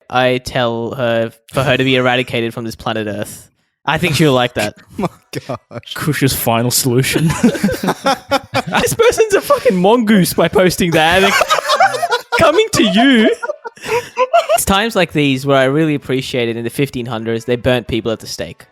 I tell her for her to be eradicated from this planet Earth. I think she'll like that. Oh my gosh. Kush's final solution. This person's a fucking mongoose by posting that. Coming to you. It's times like these where I really appreciate it. In the 1500s, they burnt people at the stake.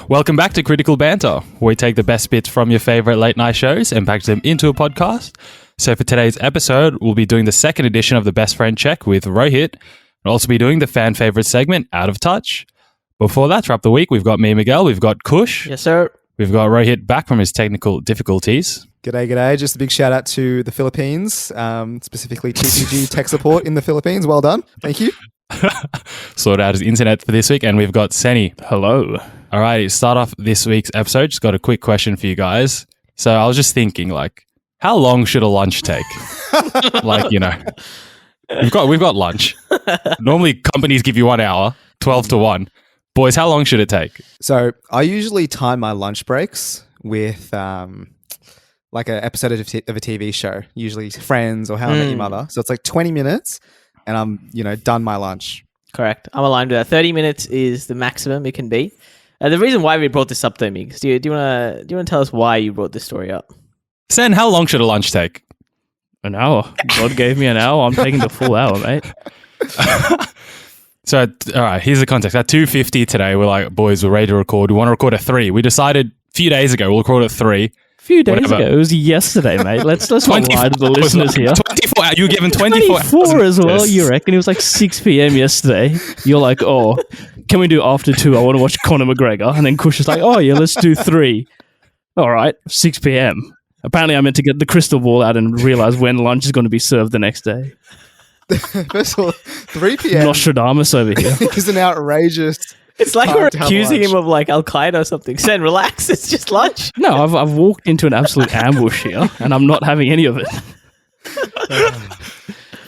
Welcome back to Critical Banter, where we take the best bits from your favorite late night shows and package them into a podcast. So for today's episode, we'll be doing the second edition of the Best Friend Check with Rohit. We'll also be doing the fan favorite segment, Out of Touch. Before that, to wrap the week, we've got me, Miguel, we've got Kush. Yes, sir. We've got Rohit back from his technical difficulties. G'day. Just a big shout out to the Philippines, specifically TPG tech support in the Philippines. Well done. Thank you. Sorted out his internet for this week. And we've got Seni. Hello. All right, to start off this week's episode, just got a quick question for you guys. So I was just thinking, how long should a lunch take? We've got lunch. Normally companies give you 1 hour, 12 to 1. Boys, how long should it take? So I usually time my lunch breaks with like an episode of a TV show, usually Friends or How I Met Your Mother. So it's like 20 minutes and I'm, done my lunch. Correct. I'm aligned with that. 30 minutes is the maximum it can be. The reason why we brought this up, though, Migs, do you want to tell us why you brought this story up? Sen, how long should a lunch take? An hour. God gave me an hour. I'm taking the full hour, mate. So, all right, here's the context. At 2:50 today, we're like, boys, we're ready to record. We want to record at 3. We decided a few days ago we'll record at 3. A few days ago. It was yesterday, mate. Let's not lie to the listeners here. 24 hours. You were given 24 hours. 24 as well, you reckon? It was like 6 p.m. yesterday. You're like, oh, can we do after 2? I want to watch Conor McGregor. And then Kush is like, oh, yeah, let's do 3. All right, 6 p.m. Apparently, I meant to get the crystal ball out and realize when lunch is going to be served the next day. First of all, 3 p.m. Nostradamus over here. is an outrageous... It's like time we're to have accusing lunch. him of Al-Qaeda or something. Sen, relax. It's just lunch. No, I've walked into an absolute ambush here, and I'm not having any of it.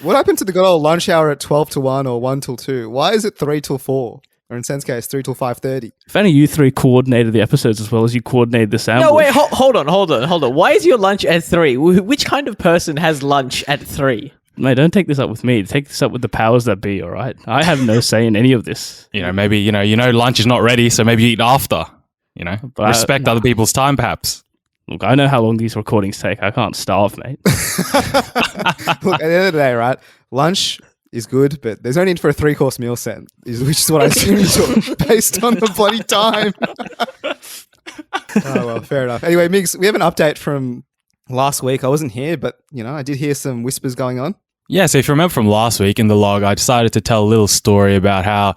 What happened to the good old lunch hour at 12 to 1 or 1 till 2? Why is it 3 till 4? Or in Sen's case, 3 till 5:30? If only you three coordinated the episodes as well as you coordinated this ambush. No, wait, hold on. Why is your lunch at 3? Which kind of person has lunch at 3? Mate, don't take this up with me. Take this up with the powers that be, all right? I have no say in any of this. Maybe, lunch is not ready, so maybe you eat after. But respect other people's time, perhaps. Look, I know how long these recordings take. I can't starve, mate. Look, at the end of the day, right? Lunch is good, but there's no need for a 3-course meal set, which is what I assume you took based on the bloody time. Oh, well, fair enough. Anyway, Migs, we have an update from last week. I wasn't here, but, I did hear some whispers going on. Yeah, so if you remember from last week in the log, I decided to tell a little story about how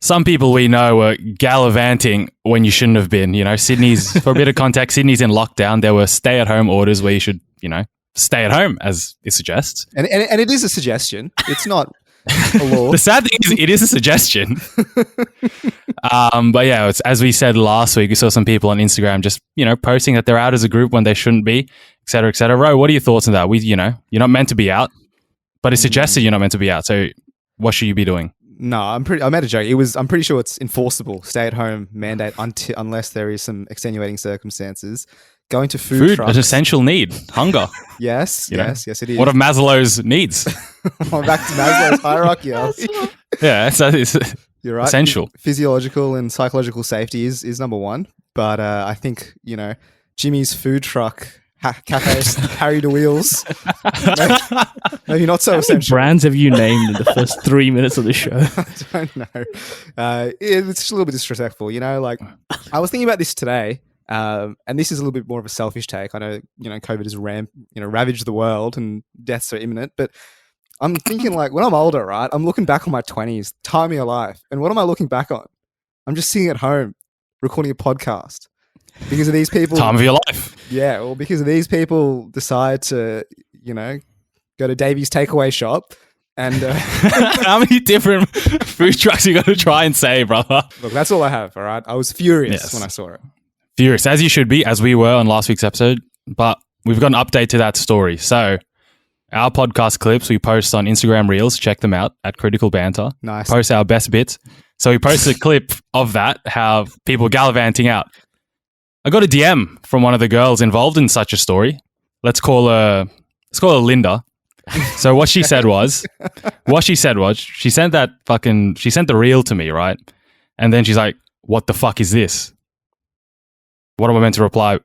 some people we know were gallivanting when you shouldn't have been. Sydney's, for a bit of context, Sydney's in lockdown. There were stay-at-home orders where you should, stay at home, as it suggests. And it is a suggestion. It's not a law. The sad thing is, it is a suggestion. But yeah, it's, as we said last week, we saw some people on Instagram just, posting that they're out as a group when they shouldn't be, et cetera, et cetera. Ro, what are your thoughts on that? You're not meant to be out, but it's suggested you're not meant to be out. So what should you be doing? No, I made a joke. I'm pretty sure it's enforceable stay-at-home mandate unless there is some extenuating circumstances. Going to food trucks. An essential need. Hunger. Yes, it is. One of Maslow's needs. Back to Maslow's hierarchy. Yeah, so it's You're right. essential. Physiological and psychological safety is number one. But I think, Jimmy's food truck cafe, Harry the Wheels. Maybe not so How many essential. brands have you named in the first 3 minutes of the show? I don't know. It's just a little bit disrespectful, I was thinking about this today, and this is a little bit more of a selfish take. I know, COVID has ravaged the world and deaths are imminent, but I'm thinking when I'm older, right, I'm looking back on my 20s, time of your life, and what am I looking back on? I'm just sitting at home recording a podcast. Because of these people... Time of your life. Yeah, well, because of these people decide to, go to Davey's takeaway shop and... How many different food trucks you got to try and say, brother? Look, that's all I have, all right? I was furious when I saw it. Furious, as you should be, as we were on last week's episode. But we've got an update to that story. So, our podcast clips we post on Instagram Reels. Check them out at Critical Banter. Nice. Post our best bits. So we posted a clip of that, how people gallivanting out. I got a DM from one of the girls involved in such a story. Let's call her Linda. So what she said was, she sent the reel to me, right? And then she's like, "What the fuck is this?" What am I meant to reply?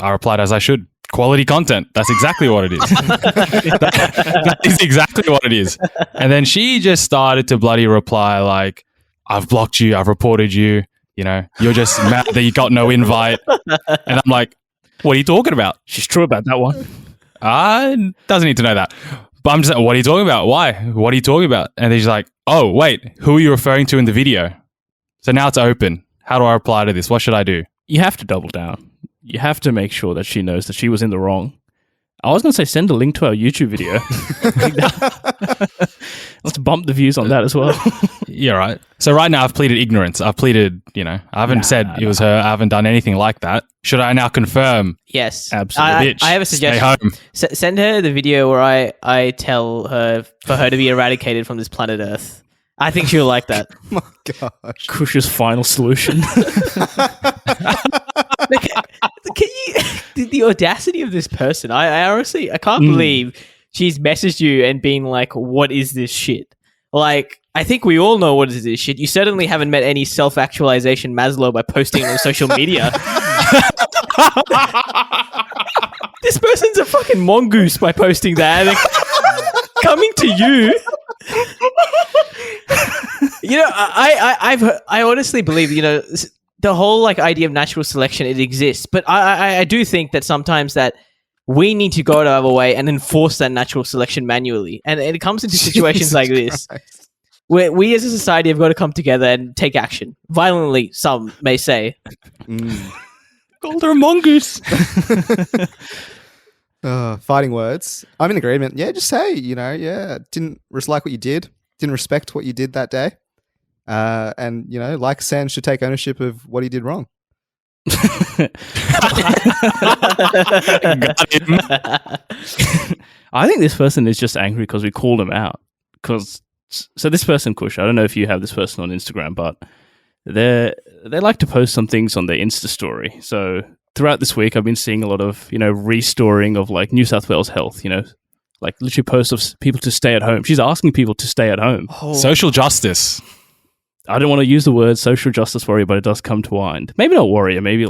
I replied as I should. Quality content. That's exactly what it is. that is exactly what it is. And then she just started to bloody reply like, "I've blocked you. I've reported you. You know, you're just mad that you got no invite." And I'm like, "What are you talking about?" She's true about that one. Doesn't need to know that. But I'm just like, "What are you talking about? Why? What are you talking about?" And then she's like, "Oh, wait, who are you referring to in the video?" So now it's open. How do I reply to this? What should I do? You have to double down. You have to make sure that she knows that she was in the wrong. I was going to say send a link to our YouTube video. Let's bump the views on that as well. Yeah, right. So right now I've pleaded ignorance. I've pleaded, I haven't said it was her. I haven't done anything like that. Should I now confirm? Yes. Absolutely. I have a suggestion. Stay home. Send her the video where I tell her for her to be eradicated from this planet Earth. I think she'll like that. Oh my gosh. Kush's final solution. Can you the audacity of this person? I honestly can't believe she's messaged you and been like, "What is this shit?" Like, I think we all know what is this shit. You certainly haven't met any self-actualization Maslow by posting it on social media. This person's a fucking mongoose by posting that. And coming to you. I honestly believe, the whole idea of natural selection, it exists, but I do think that sometimes that we need to go out of our way and enforce that natural selection manually, and it comes into situations like this where we as a society have got to come together and take action violently. Some may say, Called her a mongoose. Fighting words. I'm in agreement. Yeah, just say, didn't like what you did, didn't respect what you did that day. And, like San should take ownership of what he did wrong. Got him. I think this person is just angry because we called him out. So this person, Kush, I don't know if you have this person on Instagram, but they like to post some things on their Insta story. So throughout this week, I've been seeing a lot of, restoring of New South Wales health, literally posts of people to stay at home. She's asking people to stay at home. Oh. Social justice. I don't want to use the word social justice warrior, but it does come to mind. Maybe not warrior, maybe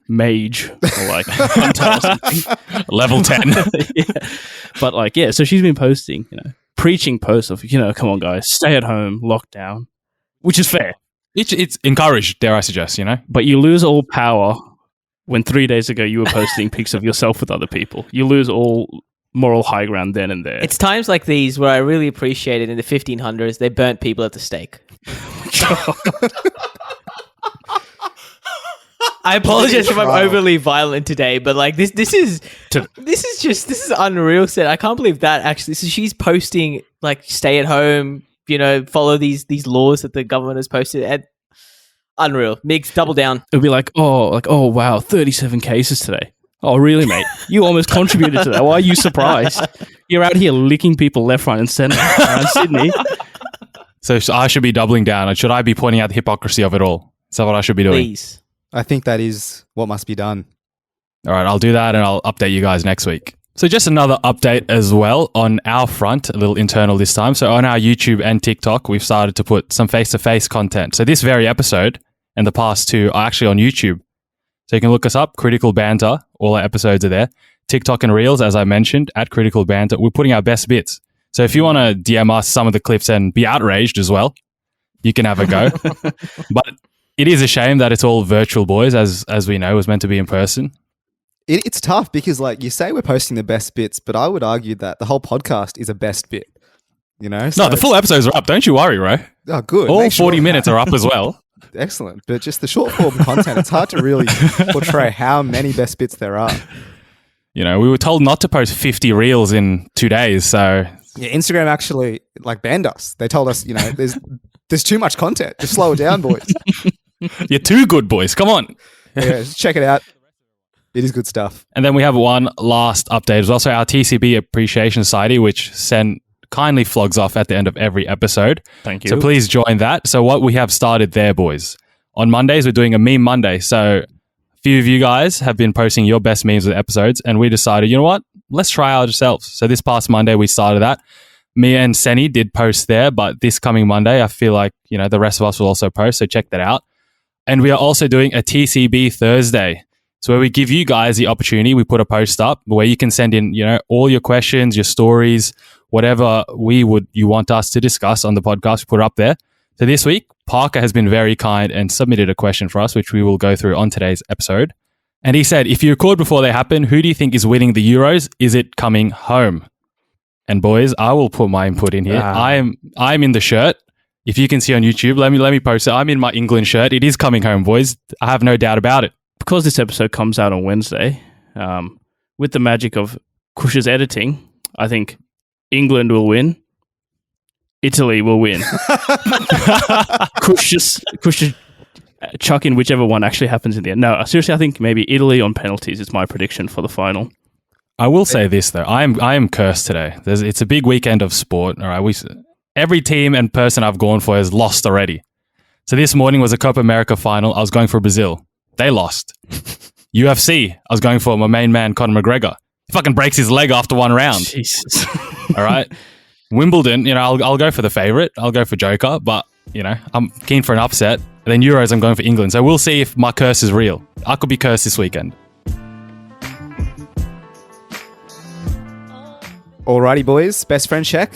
mage or hunter or something. Level 10. Yeah. But so she's been posting, preaching posts of, come on guys, stay at home, lockdown, which is fair. It's encouraged, dare I suggest, But you lose all power when 3 days ago you were posting pics of yourself with other people. You lose all moral high ground then and there. it's times like these where I really appreciate it. In the 1500s, they burnt people at the stake. I apologize if I'm overly violent today, but this is unreal. I can't believe that actually. So she's posting stay at home, follow these laws that the government has posted. And unreal. Migs, double down. It'll be oh wow, 37 cases today. Oh really, mate? You almost contributed to that. Why are you surprised? You're out here licking people left, right, and centre around Sydney. So I should be doubling down. Should I be pointing out the hypocrisy of it all? Is that what I should be doing? Please. I think that is what must be done. All right, I'll do that and I'll update you guys next week. So just another update as well on our front, a little internal this time. So on our YouTube and TikTok, we've started to put some face-to-face content. So this very episode and the past two are actually on YouTube. So you can look us up, Critical Banter. All our episodes are there. TikTok and Reels, as I mentioned, at Critical Banter. We're putting our best bits. So if you want to DM us some of the clips and be outraged as well, you can have a go. But it is a shame that it's all virtual, boys, as we know, it was meant to be in person. It's tough because you say we're posting the best bits, but I would argue that the whole podcast is a best bit. So no, the full episodes are up. Don't you worry, Ray. Oh, good. All 40 minutes are up as well. Excellent. But just the short form content, it's hard to really portray how many best bits there are. We were told not to post 50 reels in 2 days, so... Yeah, Instagram actually banned us. They told us, there's too much content. Just slow it down, boys. You're too good, boys. Come on. Yeah, just check it out. It is good stuff. And then we have one last update. It's also our TCB Appreciation Society, which Sen kindly flogs off at the end of every episode. Thank you. So please join that. So what we have started there, boys. On Mondays, we're doing a Meme Monday. So a few of you guys have been posting your best memes with episodes, and we decided, you know what? Let's try ourselves. So this past Monday, we started that. Me and Seni did post there, but this coming Monday, I feel like, the rest of us will also post. So check that out. And we are also doing a TCB Thursday. So where we give you guys the opportunity, we put a post up where you can send in, all your questions, your stories, whatever you want us to discuss on the podcast, put it up there. So this week, Parker has been very kind and submitted a question for us, which we will go through on today's episode. And he said, if you record before they happen, who do you think is winning the Euros? Is it coming home? And boys, I will put my input in here. I'm in the shirt. If you can see on YouTube, let me post it. I'm in my England shirt. It is coming home, boys. I have no doubt about it. Because this episode comes out on Wednesday, with the magic of Kush's editing, I think England will win. Italy will win. Kush just chuck in whichever one actually happens in the end. No, seriously, I think maybe Italy on penalties is my prediction for the final. I will say this though, I am cursed today. It's a big weekend of sport. All right, every team and person I've gone for has lost already. So this morning was a Copa America final. I was going for Brazil. They lost. UFC. I was going for my main man, Conor McGregor. He fucking breaks his leg after one round. Jesus. All right. Wimbledon, I'll go for the favorite. I'll go for Joker, but, I'm keen for an upset. And then Euros, I'm going for England. So we'll see if my curse is real. I could be cursed this weekend. Alrighty, boys. Best friend check.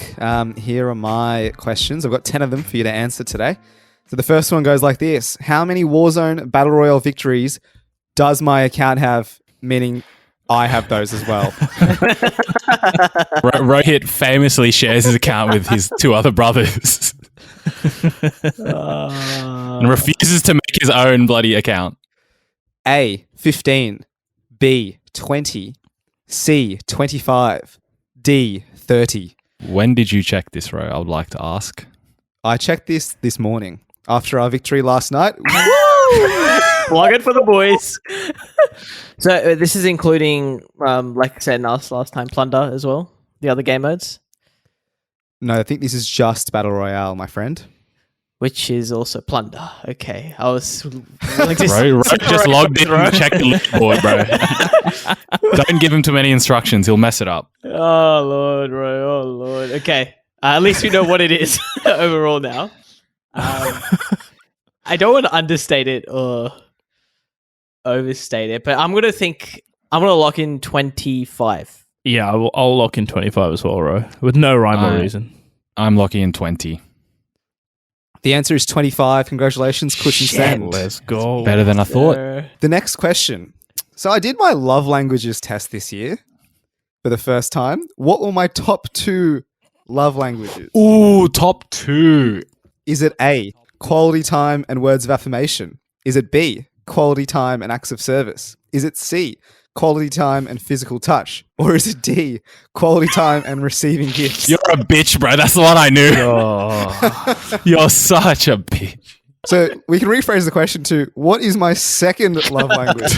Here are my questions. I've got 10 of them for you to answer today. So the first one goes like this. How many Warzone Battle Royale victories does my account have? Meaning I have those as well. Rohit famously shares his account with his two other brothers. And refuses to make his own bloody account. A, 15. B, 20. C, 25. D, 30. When did you check this, Ro? I would like to ask. I checked this morning after our victory last night. Plug it for the boys. So this is including, like I said in last time, Plunder as well, the other game modes. No, I think this is just Battle Royale, my friend. Which is also Plunder. Okay. I was like Ro just logged in and checked the leaderboard, bro. Don't give him too many instructions. He'll mess it up. Oh, Lord, Ro. Oh, Lord. Okay. At least we know what it is overall now. I don't want to understate it or overstate it, but I'm going to lock in 25. Yeah, I'll lock in 25 as well, Ro, with no rhyme or reason. I'm locking in 20. The answer is 25. Congratulations, Kush and Sand. Let's go. Better than I thought. The next question. So I did my love languages test this year for the first time. What were my top 2 love languages? Ooh, top 2. Is it A, quality time and words of affirmation? Is it B, quality time and acts of service? Is it C, quality time and physical touch? Or is it D, quality time and receiving gifts? You're a bitch, bro. That's the one I knew. Oh. You're such a bitch. So we can rephrase the question to, what is my second love language?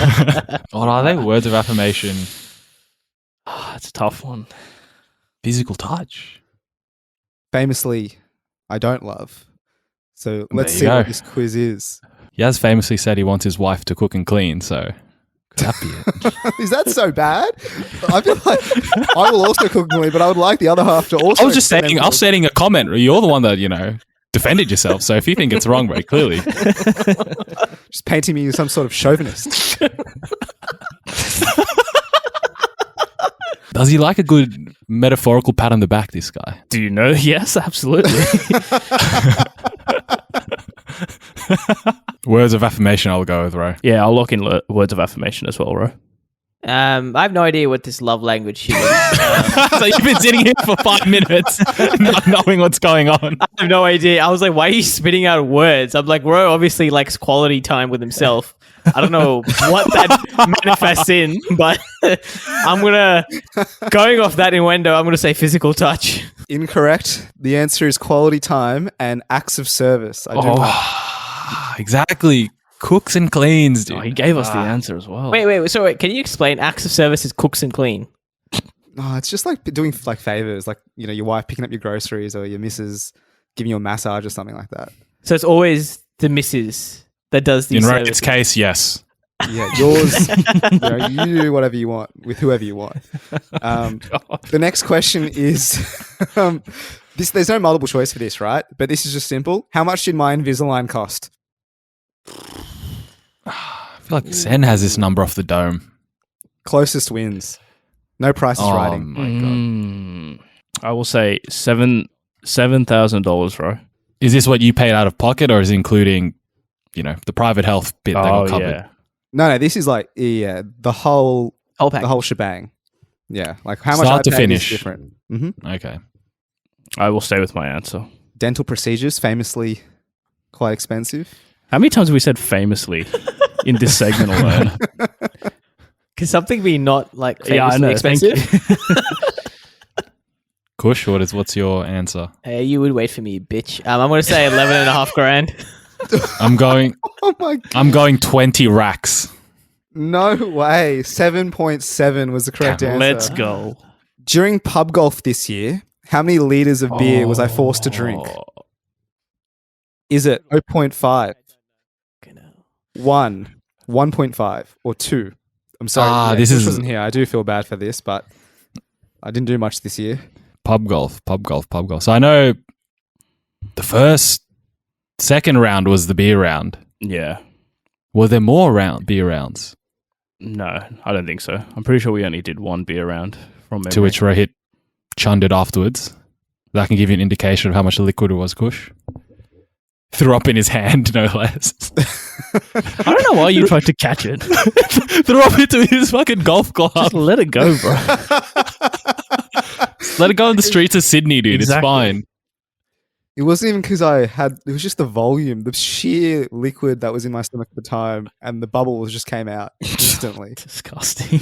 What are they? Words of affirmation. It's a tough one. Physical touch. Famously, I don't love. So let's There you see go. what this quiz is. He has famously said he wants his wife to cook and clean, so could that be it? Is that so bad? I feel like I will also cook and clean, but I would like the other half to also. I was just saying, I was setting a comment. You're the one that, defended yourself. So if you think it's wrong, very clearly. Just painting me as some sort of chauvinist. Does he like a good metaphorical pat on the back, this guy? Do you know? Yes, absolutely. Words of affirmation I'll go with, Ro. Yeah, I'll lock in words of affirmation as well, Ro. I have no idea what this love language shit is. So you've been sitting here for 5 minutes not knowing what's going on. I have no idea. I was like, why are you spitting out words? I'm like, Ro obviously likes quality time with himself. I don't know what that manifests in, but going off that innuendo, I'm going to say physical touch. Incorrect. The answer is quality time and acts of service. I do Exactly. Cooks and cleans, dude. Oh, he gave us the answer as well. Wait. Can you explain acts of service is cooks and clean? Oh, it's just like doing like favors, like your wife picking up your groceries or your missus giving you a massage or something like that. So it's always the missus that does these In services. Rohit's case, yes. Yeah, yours. You do whatever you want with whoever you want. The next question is this. There's no multiple choice for this, right? But this is just simple. How much did my Invisalign cost? I feel like Zen has this number off the dome. Closest wins. No price is writing. My God. I will say $7,000, bro. Is this what you paid out of pocket, or is it including, the private health bit that got covered? Yeah. No, this is like the whole Whole pack. the whole shebang. Yeah, like how much Start I to paid finish. is different. Mm-hmm. Okay. I will stay with my answer. Dental procedures famously quite expensive. How many times have we said famously in this segment alone? Can something be not like Yeah, I famously know. Thank expensive? Kush, what's your answer? Hey, you would wait for me, bitch. I'm going to say 11.5 grand. I'm going. Oh my god! I'm going 20 racks. No way. 7.7 was the correct answer. Let's go. During pub golf this year, how many liters of beer was I forced to drink? Is it 0.5, 1, 1.5, or 2? I'm sorry. This Kush is- wasn't here. I do feel bad for this, but I didn't do much this year. Pub golf. So I know the second round was the beer round. Yeah. Were there more beer rounds? No, I don't think so. I'm pretty sure we only did one beer round from memory. To which Rohit chunned it afterwards. That can give you an indication of how much liquid it was, Kush. Threw up in his hand, no less. I don't know why you tried to catch it. Threw up into his fucking golf club. Just let it go, bro. Let it go on the streets of Sydney, dude. Exactly. It's fine. It wasn't even because it was just the volume, the sheer liquid that was in my stomach at the time, and the bubbles just came out instantly. Disgusting.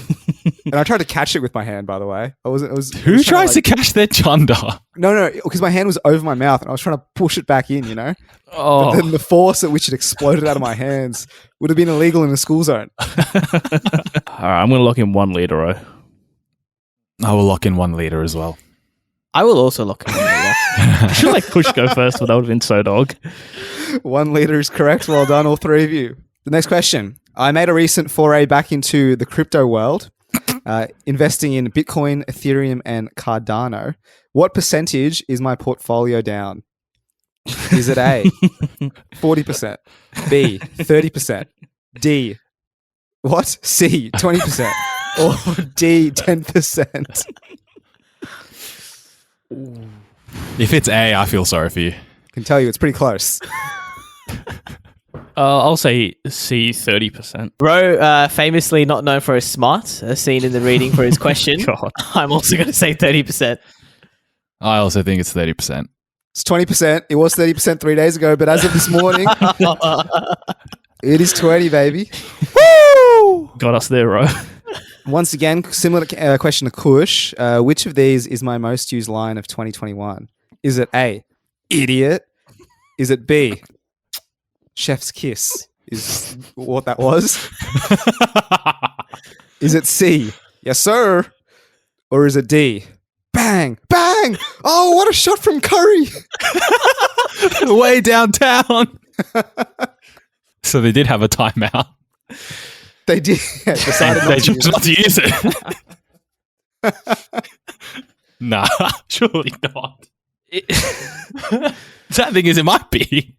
And I tried to catch it with my hand, by the way. Who tries to catch their chunder? No, because my hand was over my mouth and I was trying to push it back in, But Oh, then the force at which it exploded out of my hands would have been illegal in a school zone. all right. I'm going to lock in 1 liter, bro. I will lock in 1 liter as well. I will also lock it. I should let Kush go first, but that would have been so dog. 1 liter is correct. Well done, all three of you. The next question. I made a recent foray back into the crypto world, investing in Bitcoin, Ethereum, and Cardano. What percentage is my portfolio down? Is it A, 40%, B, 30%, D, C, 20%, or D, 10%? If it's A, I feel sorry for you. I can tell you it's pretty close. I'll say C, 30%. Bro, famously not known for his smarts, as seen in the reading for his question. God. I'm also going to say 30%. I also think it's 30%. It's 20%. It was 30% 3 days ago, but as of this morning, it is 20, baby. Woo! Got us there, bro. Once again, similar question to Kush. Which of these is my most used line of 2021? Is it A, idiot? Is it B, chef's kiss? Is what that was? Is it C, yes sir? Or is it D, bang, bang? Oh, what a shot from Curry. Way downtown. So they did have a timeout. They did. Decided They not to use chose not to use it. Nah, surely not. Sad thing is, it might be.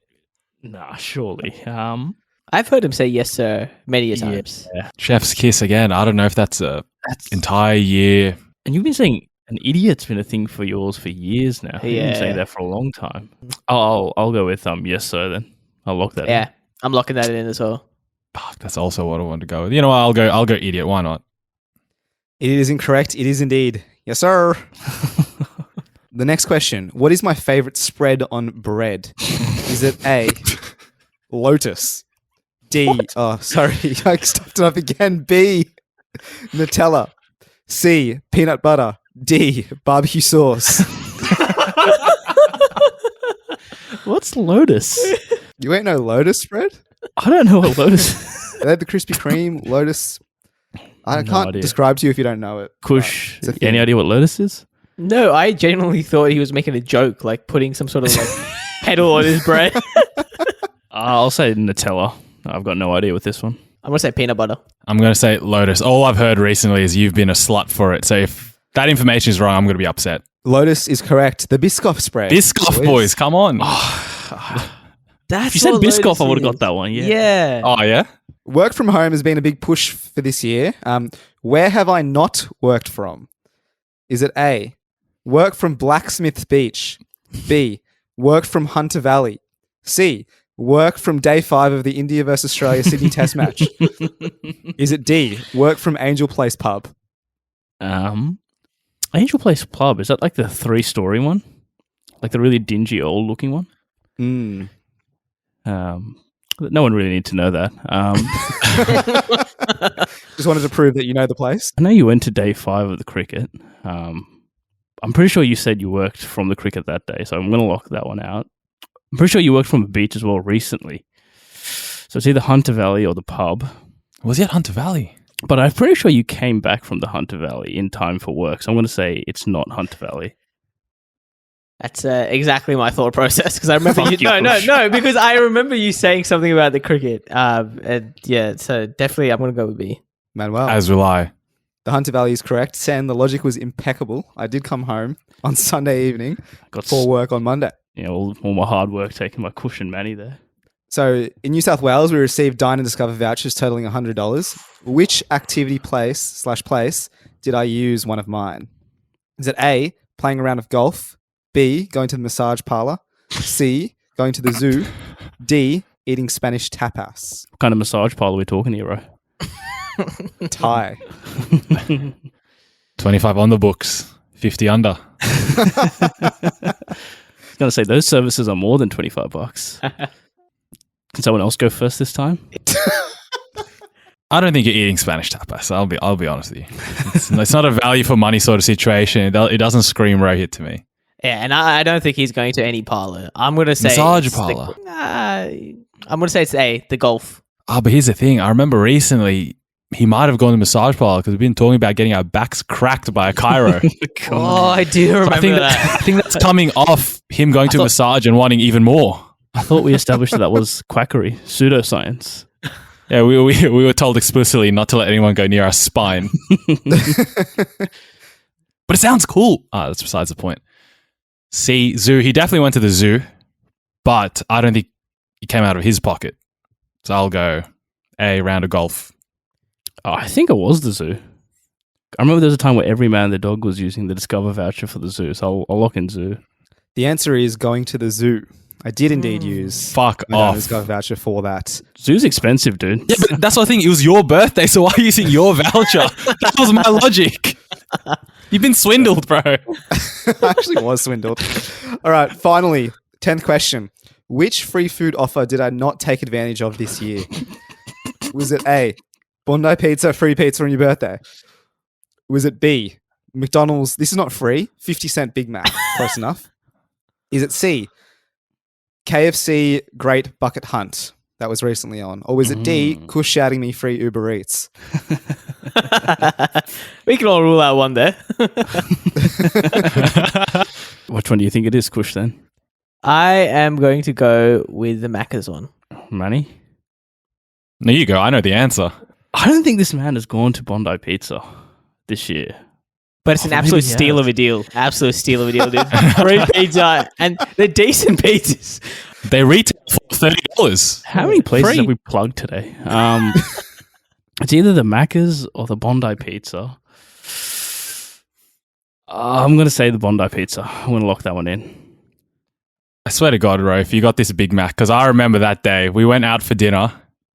Nah, surely. I've heard him say yes, sir, many a times. Yeah. Chef's kiss again. I don't know if that's a entire year. And you've been saying an idiot's been a thing for yours for years now. You've been saying Yeah. that for a long time. I'll go with yes sir then. I'll lock that in. Yeah, I'm locking that in as well. Fuck, that's also what I want to go with. You know what? I'll go idiot. Why not? It is incorrect. It is indeed. Yes, sir. The next question. What is my favorite spread on bread? Is it A, Lotus? D, oh, sorry. I stuffed it up again. B, Nutella. C, peanut butter. D, barbecue sauce. What's Lotus? You ain't no Lotus spread? I don't know what Lotus is. They had the Krispy Kreme, Lotus. I No can't idea. describe to you if you don't know it. Kush. It's a thing. Any idea what Lotus is? No, I genuinely thought he was making a joke, like putting some sort of like pedal on his bread. I'll say Nutella. I've got no idea with this one. I'm gonna say peanut butter. I'm going to say Lotus. All I've heard recently is you've been a slut for it. So if that information is wrong, I'm going to be upset. Lotus is correct. The Biscoff spread. Biscoff boys, come on. That's If you said what Biscoff, Lotus I would have is. got that one. Yeah. Yeah. Oh, yeah? Work from home has been a big push for this year. Where have I not worked from? Is it A, work from Blacksmith Beach? B, work from Hunter Valley? C, work from day 5 of the India versus Australia Sydney Test match? Is it D, work from Angel Place Pub? Angel Place Pub, is that like the 3-story one? Like the really dingy old looking one? Mm. No one really need to know that. Just wanted to prove that you know the place. I know you went to day 5 of the cricket. I'm pretty sure you said you worked from the cricket that day, so I'm going to lock that one out. I'm pretty sure you worked from the beach as well recently. So it's either Hunter Valley or the pub. Was he at Hunter Valley? But I'm pretty sure you came back from the Hunter Valley in time for work, so I'm going to say it's not Hunter Valley. That's exactly my thought process because I remember Fuck you. you, No, Kush. because I remember you saying something about the cricket. Yeah, so definitely I'm gonna go with B. Manuel. As will I. The Hunter Valley is correct. Sam, the logic was impeccable. I did come home on Sunday evening Got for work on Monday. all my hard work taken by Kush and Manny there. So in New South Wales, we received Dine and Discover vouchers totaling $100. Which activity place did I use one of mine? Is it A, playing a round of golf? B, going to the massage parlor? C, going to the zoo? D, eating Spanish tapas? What kind of massage parlor are we talking here, bro? Tie. 25 on the books, 50 under. I was going to say, those services are more than $25. Can someone else go first this time? I don't think you're eating Spanish tapas. I'll be honest with you. It's not a value for money sort of situation. It doesn't scream Rohit to me. Yeah, and I don't think he's going to any parlor. I'm gonna say Massage it's parlor. I'm gonna say it's A, the golf. Oh, but here's the thing. I remember recently he might have gone to massage parlor because we've been talking about getting our backs cracked by a chiro. Oh, I do remember I think that. I think that's coming off him going to massage and wanting even more. I thought we established that was quackery, pseudoscience. Yeah, we were told explicitly not to let anyone go near our spine. But it sounds cool. That's besides the point. C, zoo. He definitely went to the zoo, but I don't think he came out of his pocket. So I'll go A, round of golf. Oh, I think it was the zoo. I remember there was a time where every man and their dog was using the Discover voucher for the zoo, so I'll lock in zoo. The answer is going to the zoo. I did indeed use Fuck the Dine and off. Discover voucher for that. Zoo's expensive, dude. Yeah, but that's what I think. It was your birthday, so why are you using your voucher? That was my logic. You've been swindled, bro. I actually was swindled. All right, finally, 10th question. Which free food offer did I not take advantage of this year? Was it A, Bondi Pizza, free pizza on your birthday? Was it B, McDonald's, this is not free, 50-cent Big Mac, close enough? Is it C, KFC Great Bucket Hunt? That was recently on. Or was it D, Kush shouting me free Uber Eats? We can all rule out one there. Which one do you think it is, Kush, then? I am going to go with the Macca's one. Manny? There you go. I know the answer. I don't think this man has gone to Bondi Pizza this year. But it's an Oh, absolute maybe he steal has. of a deal. Absolute steal of a deal, dude. Free pizza. And they're decent pizzas. They retail for $30. How many places Free. have we plugged today? It's either the Macca's or the Bondi Pizza. I'm going to say the Bondi Pizza. I'm going to lock that one in. I swear to God, Ro, if you got this Big Mac, because I remember that day, we went out for dinner.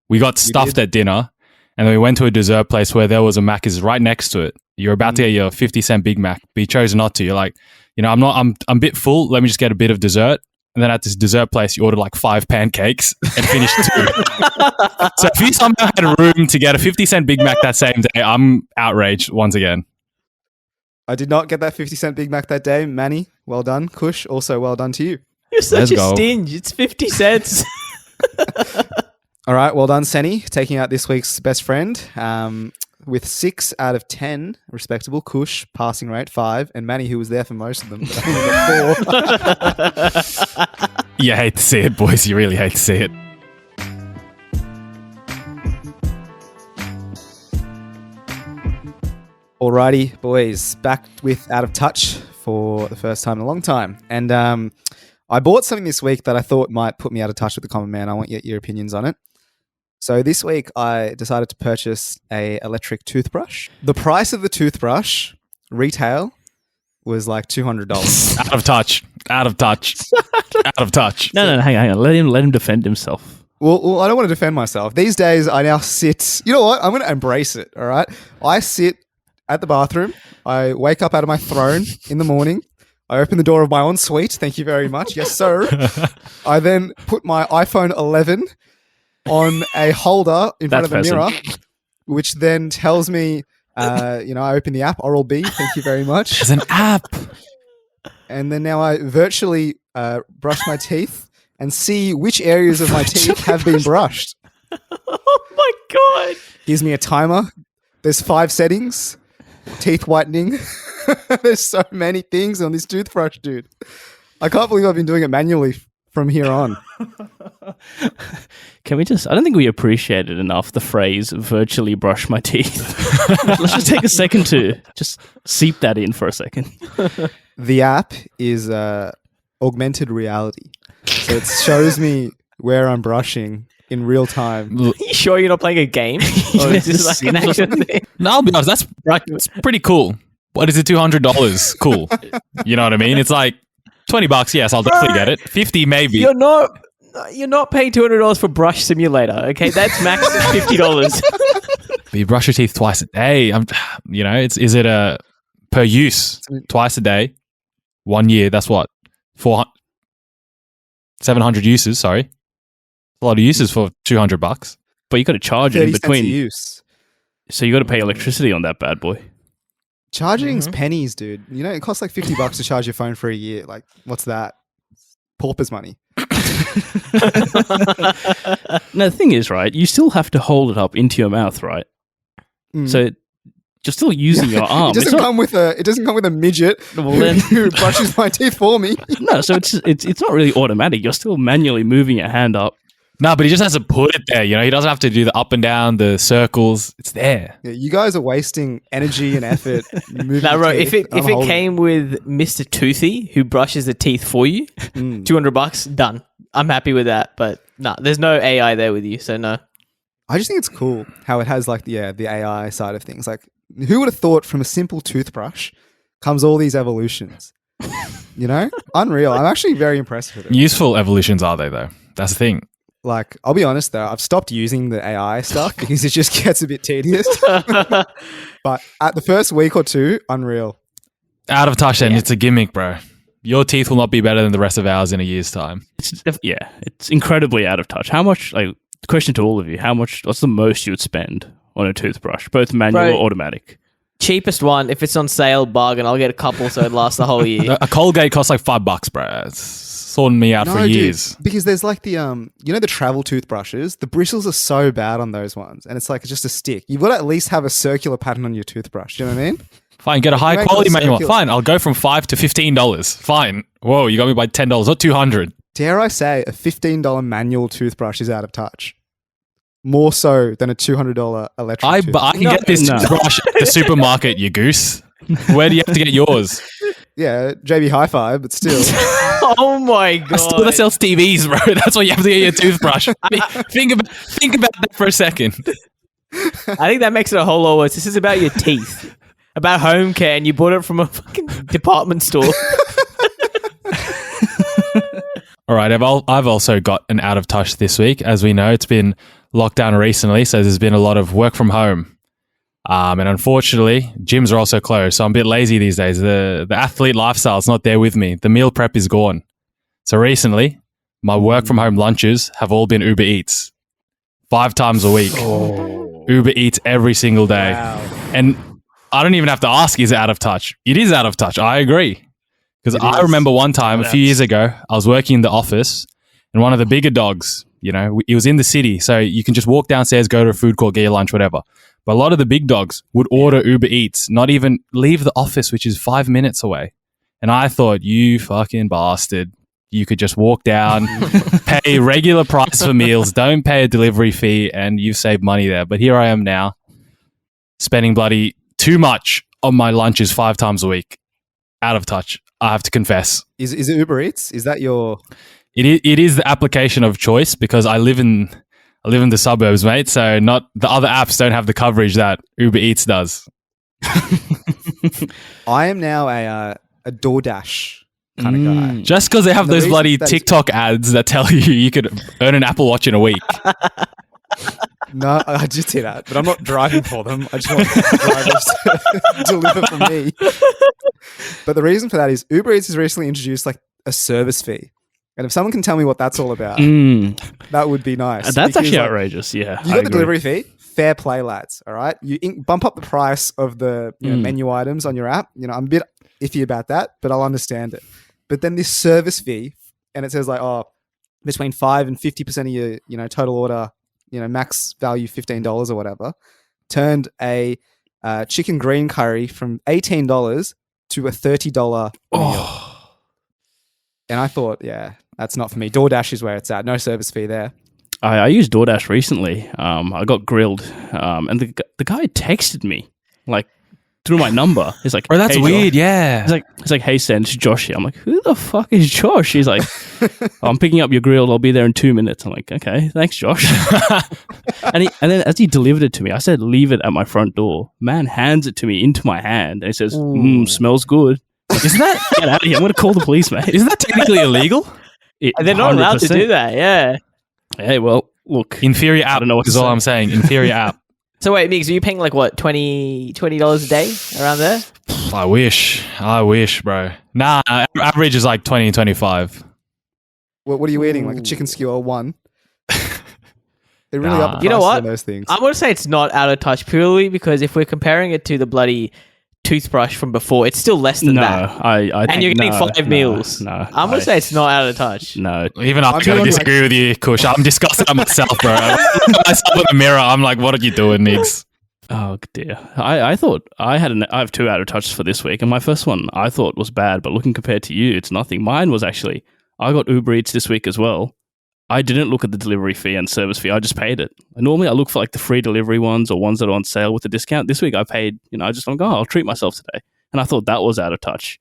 We got stuffed at dinner, and then we went to a dessert place where there was a Macca's right next to it. You're about to get your 50-cent Big Mac, but you chose not to. You're like, I'm a bit full. Let me just get a bit of dessert. And then at this dessert place, you ordered like 5 pancakes and finished 2. So if you somehow had room to get a 50-cent Big Mac that same day, I'm outraged once again. I did not get that 50-cent Big Mac that day. Manny, well done. Kush, also well done to you. You're such Let's a go. stinge. It's 50 cents. All right, well done, Senny, taking out this week's best friend. With 6 out of 10 respectable. Kush, passing rate 5, and Manny, who was there for most of them, but only got 4. You hate to see it, boys. You really hate to see it. Alrighty, boys, back with Out of Touch for the first time in a long time. And I bought something this week that I thought might put me out of touch with the common man. I want your opinions on it. So this week I decided to purchase a electric toothbrush. The price of the toothbrush, retail, was like $200. Out of touch. Out of touch. Out of touch. No, hang on. Let him defend himself. Well, I don't want to defend myself. These days I now sit... You know what? I'm going to embrace it, all right? I sit at the bathroom. I wake up out of my throne in the morning. I open the door of my ensuite. Thank you very much. Yes, sir. I then put my iPhone 11 on a holder in front of the mirror, which then tells me, I open the app, Oral-B, thank you very much. There's an app. And then now I virtually brush my teeth and see which areas of my teeth have been brushed. Oh my God. Gives me a timer. There's 5 settings. Teeth whitening. There's so many things on this toothbrush, dude. I can't believe I've been doing it manually from here on. Can we just... I don't think we appreciated enough the phrase virtually brush my teeth. Let's just take a second to just seep that in for a second. The app is augmented reality. So it shows me where I'm brushing in real time. Are you sure you're not playing a game? Or is this like an actual thing? No, I'll be honest. That's pretty cool. What is it? $200? Cool. You know what I mean? It's like $20. Yes, I'll definitely get it. 50 maybe. You're not paying $200 for Brush Simulator. Okay, that's max $50. But you brush your teeth twice a day. Is it a per use twice a day? 1 year. That's what 700 uses. Sorry, a lot of uses for $200. But you got to charge it in between. Use. So you got to pay electricity on that bad boy. Charging's pennies, dude. You know, it costs like $50 to charge your phone for a year. Like, what's that? Pauper's money. No, the thing is, right, you still have to hold it up into your mouth, right? So you're still using your arm. It doesn't come with a midget who brushes my teeth for me. No, so it's not really automatic. You're still manually moving your hand up. No, but he just has to put it there. You know, he doesn't have to do the up and down, the circles. It's there. Yeah, you guys are wasting energy and effort. Now, bro, if it came with Mr. Toothy who brushes the teeth for you, $200, done. I'm happy with that. But no, there's no AI there with you, so no. I just think it's cool how it has like the AI side of things. Like, who would have thought from a simple toothbrush comes all these evolutions? You know, unreal. I'm actually very impressed with it. Useful evolutions are they though? That's the thing. Like, I'll be honest though, I've stopped using the AI stuff because it just gets a bit tedious. But at the first week or two, unreal. Out of touch, then it's a gimmick, bro. Your teeth will not be better than the rest of ours in a year's time. It's incredibly out of touch. How much? Like, question to all of you: what's the most you would spend on a toothbrush, both manual or automatic? Cheapest one. If it's on sale, bargain. I'll get a couple so it lasts the whole year. A Colgate costs like $5, bro. It's sorting me out for years. Dude, because there's like the the travel toothbrushes. The bristles are so bad on those ones, and it's like just a stick. You've got to at least have a circular pattern on your toothbrush. Do you know what I mean? Fine, get a high quality manual. Fine, I'll go from $5 to $15. Fine. Whoa, you got me by $10, not $200. Dare I say, a $15 manual toothbrush is out of touch. More so than a $200 electric But I can get this toothbrush at the supermarket, you goose. Where do you have to get yours? Yeah, JB Hi-Fi, but still. Oh my God. Still that sells TVs, bro. That's why you have to get your toothbrush. Think about that for a second. I think that makes it a whole lot worse. This is about your teeth. About home care, and you bought it from a fucking department store. All right, I've also got an out of touch this week. As we know, it's been locked down recently, so there's been a lot of work from home. And unfortunately, gyms are also closed, so I'm a bit lazy these days. The athlete lifestyle is not there with me. The meal prep is gone. So recently, my work from home lunches have all been Uber Eats. 5 times a week. Oh. Uber Eats every single day. Wow. And I don't even have to ask, is it out of touch? It is out of touch. I agree. Because I remember one time, a few years ago, I was working in the office and one of the bigger dogs, You know, it was in the city, so you can just walk downstairs, go to a food court, get your lunch, whatever. But a lot of the big dogs would order Uber Eats, not even leave the office, which is 5 minutes away. And I thought, you fucking bastard. You could just walk down, pay regular price for meals, don't pay a delivery fee, and you've saved money there. But here I am now, spending bloody too much on my lunches 5 times a week. Out of touch, I have to confess. Is it Uber Eats? Is that your... It is the application of choice because I live in the suburbs, mate. So not the other apps don't have the coverage that Uber Eats does. I am now a DoorDash kind of guy. Just because they have those bloody TikTok ads that tell you could earn an Apple Watch in a week. No, I just hear that, but I'm not driving for them. I just want drivers to deliver for me. But the reason for that is Uber Eats has recently introduced like a service fee. And if someone can tell me what that's all about, that would be nice. That's actually outrageous. Yeah, you got the delivery fee. Fair play, lads. All right, you bump up the price of the menu items on your app. You know, I'm a bit iffy about that, but I'll understand it. But then this service fee, and it says like, between 5 and 50% of your total order, max value $15 or whatever, turned a chicken green curry from $18 to a $30 meal. And I thought, yeah, that's not for me. DoorDash is where it's at. No service fee there. I used DoorDash recently. I got grilled, and the guy texted me like through my number. He's like, "Oh, that's hey, weird." Josh. Yeah. He's like, "Hey, Sen, it's Josh here." I'm like, "Who the fuck is Josh?" He's like, "I'm picking up your grill. I'll be there in 2 minutes." I'm like, "Okay, thanks, Josh." and then as he delivered it to me, I said, "Leave it at my front door." Man hands it to me into my hand, and he says, "Smells good." Isn't that? Get out of here! I'm going to call the police, mate. Isn't that technically illegal? They're not allowed to do that. Yeah. Hey, well, look. Inferior app. I don't know what is all I'm saying. Inferior app. So wait, Migs, are you paying like what, $20 a day around there? I wish, bro. Nah, average is like 20 and 25. What are you eating? Like a chicken skewer one? They're really up the price You know what? on those things. I'm going to say it's not out of touch purely because if we're comparing it to the bloody toothbrush from before, it's still less than that. And you're getting 5 meals. No, I'm going to say it's not out of touch. No. Even I'm going to disagree with you, Kush. I'm disgusted at myself, bro. I look at myself in the mirror. I'm like, what are you doing, Migs? Oh dear. I thought I have 2 out of touches for this week, and my first one I thought was bad, but looking compared to you, it's nothing. Mine was actually, I got Uber Eats this week as well. I didn't look at the delivery fee and service fee. I just paid it. And normally I look for like the free delivery ones or ones that are on sale with a discount. This week I paid, I just like, I'll treat myself today. And I thought that was out of touch.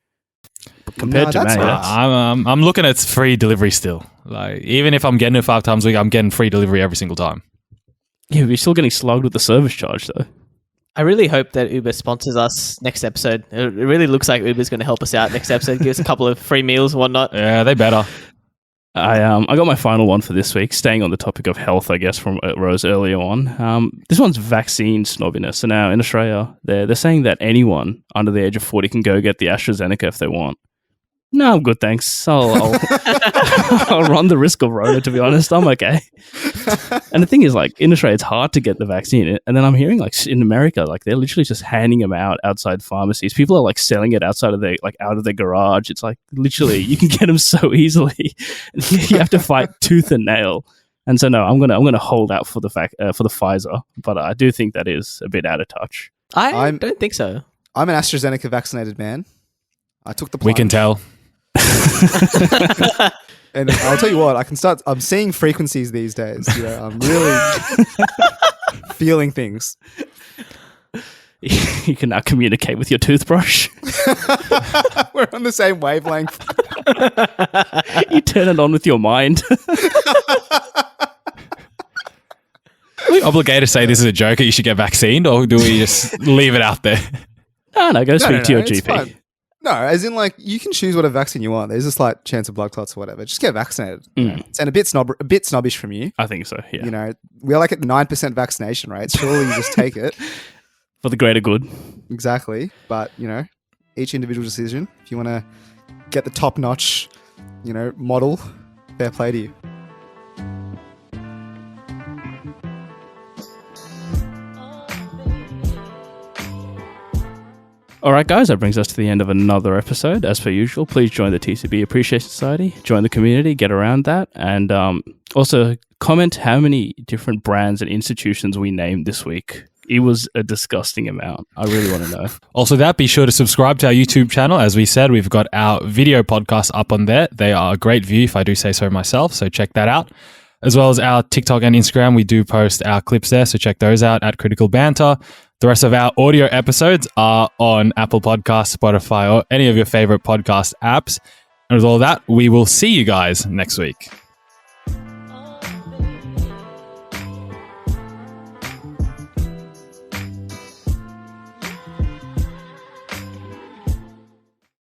But compared to me, I'm looking at free delivery still. Like, even if I'm getting it 5 times a week, I'm getting free delivery every single time. Yeah, but you're still getting slugged with the service charge though. I really hope that Uber sponsors us next episode. It really looks like Uber's going to help us out next episode, give us a couple of free meals and whatnot. Yeah, they better. I got my final one for this week, staying on the topic of health, I guess, from Rose earlier on. This one's vaccine snobbiness. So now in Australia, they're saying that anyone under the age of 40 can go get the AstraZeneca if they want. No, I'm good, thanks. I'll I'll run the risk of Rona, to be honest. I'm okay. And the thing is, like, in Australia, it's hard to get the vaccine. And then I'm hearing, like, in America, like, they're literally just handing them out outside pharmacies. People are, like, selling it outside of their, like, out of their garage. It's like, literally, you can get them so easily. You have to fight tooth and nail. And so, no, I'm gonna hold out for the Pfizer. But I do think that is a bit out of touch. I don't think so. I'm an AstraZeneca vaccinated man. I took the plunge. We can tell. And I'll tell you what, I'm seeing frequencies these days. I'm really feeling things. You can now communicate with your toothbrush. We're on the same wavelength. You turn it on with your mind. Are we obligated to say this is a joke that you should get vaccinated, or do we just leave it out there? No, go speak to your GP. Fine. No, as in, like, you can choose whatever vaccine you want. There's a slight chance of blood clots or whatever. Just get vaccinated. It's a bit snobbish from you. I think so, yeah. We're like at 9% vaccination rates. Surely you just take it. For the greater good. Exactly. But, each individual decision. If you want to get the top-notch, model, fair play to you. All right, guys, that brings us to the end of another episode. As per usual, please join the TCB Appreciation Society, join the community, get around that. And Also, comment how many different brands and institutions we named this week. It was a disgusting amount. I really want to know. Also, be sure to subscribe to our YouTube channel. As we said, we've got our video podcasts up on there. They are a great view, if I do say so myself. So check that out. As well as our TikTok and Instagram, we do post our clips there. So check those out at Critical Banter. The rest of our audio episodes are on Apple Podcasts, Spotify, or any of your favorite podcast apps. And with all that, we will see you guys next week.